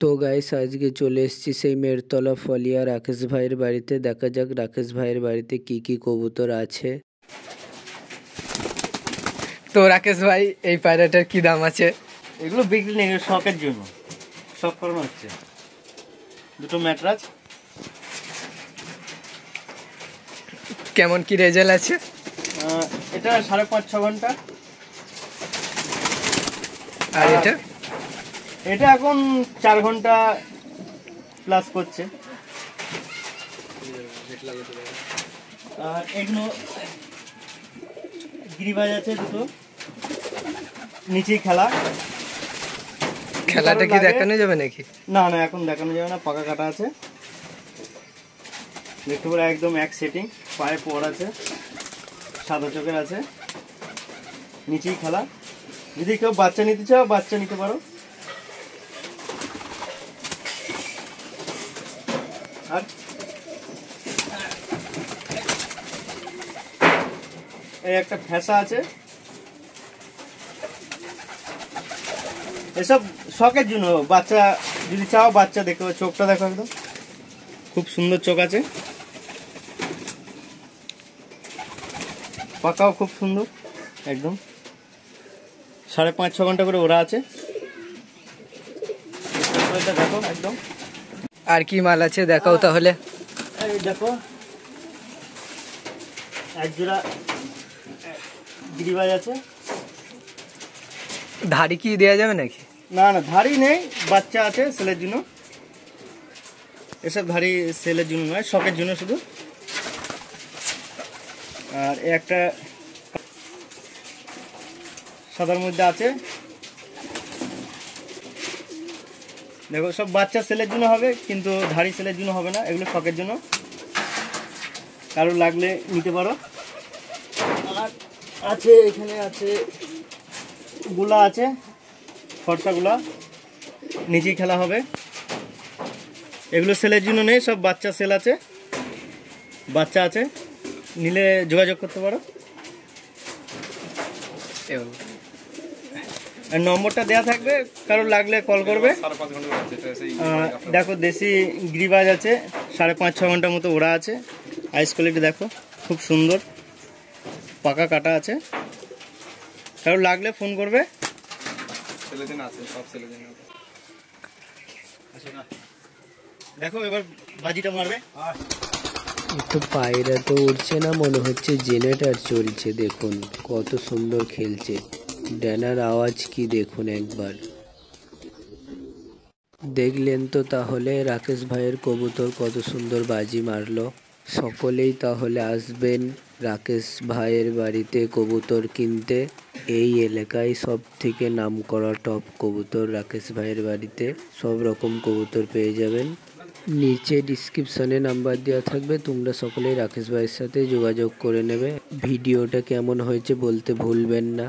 তো গাইস আজকে চলে এসেছি সেই মেরতলা ফলিয়া রাকেশ ভাইয়ের বাড়িতে। দেখা যাক রাকেশ ভাইয়ের বাড়িতে কি কি কবুতর আছে। তো রাকেশ ভাই এই পায়রাটার কি দাম আছে? এগুলো বিক্রি নেই, শখের জন্য শখ করানো হচ্ছে। দুটো ম্যাট্রাস। কেমন কি রেজাল্ট আছে? এটা 5.5-6 ঘন্টা। আর এটা এটা এখন 4 ঘন্টা প্লাস করছে। আর এগুলো গিরিবাজ আছে দুটো, নিচেই খেলাটা কি দেখানো যাবে নাকি? না না, এখন দেখানো যাবে না, পাকা কাটা আছে। দেখতে পারো একদম এক সেটিং, পায়ে পর আছে, সাদা চোখের আছে, নিচেই খেলা। যদি কেউ বাচ্চা নিতে চাও বাচ্চা নিতে পারো। আর এই একটা ফ্যাসা আছে। এসব শখের জন্য, বাচ্চা যদি চাও বাচ্চা দেখো। চোখটা দেখো, একদম খুব সুন্দর চোখ আছে, পাকাও খুব সুন্দর একদম। 5.5-6 ঘন্টা করে ওরা আছে। দেখো একদম। আর কি মাল আছে দেখাও তাহলে। এই দেখো এক জোড়া গিরিবাজ আছে। ধাড়ি কি দেওয়া যাবে নাকি? না না, ধাড়ি নেই, বাচ্চা আছে সেলের জন্য। এসব ধাড়ি সেলের জন্য নয়, শখের জন্য শুধু। আর একটা সাদার মধ্যে আছে, দেখো সব বাচ্চা সেলের জন্য হবে, কিন্তু ধাড়ি সেলের জন্য হবে না। এগুলো শখের জন্য, কারো লাগলে নিতে পারো। আর আছে এখানে আছে গুলা আছে, ফর্সাগুলা, নিচেই খেলা হবে। এগুলো সেলের জন্য নেই, সব বাচ্চা সেল আছে, বাচ্চা আছে, নিলে যোগাযোগ করতে পারো। আর নম্বরটা দেওয়া থাকবে, কারো লাগলে কল করবে। দেখো দেশি গিরিবাজ আছে, 5.5-6 ঘন্টার মতো ওরা আছে। আইস কোয়ালিটি দেখো খুব সুন্দর, পাকা কাটা আছে। কারো লাগলে ফোন করবে। দেখো এবার বাজিটা মারবে। তো পায়রা তো উঠছে না, মনে হচ্ছে জেনারেটর চলছে। দেখুন কত সুন্দর খেলছে, ডানার আওয়াজ কি দেখুন একবার। দেখলেন তো তাহলে রাকেশ ভাইয়ের কবুতর কত সুন্দর বাজি মারলো। সকলেই তাহলে আসবেন রাকেশ ভাইয়ের বাড়িতে কবুতর কিনতে। এই এলাকায় সব থেকে নামকরা টপ কবুতর রাকেশ ভাইয়ের বাড়িতে। সব রকম কবুতর পেয়ে যাবেন। নিচে ডিসক্রিপশনে নাম্বার দেওয়া থাকবে, তোমরা সকলেই রাকেশ ভাইয়ের সাথে যোগাযোগ করে নেবে। ভিডিওটা কেমন হয়েছে বলতে ভুলবেন না।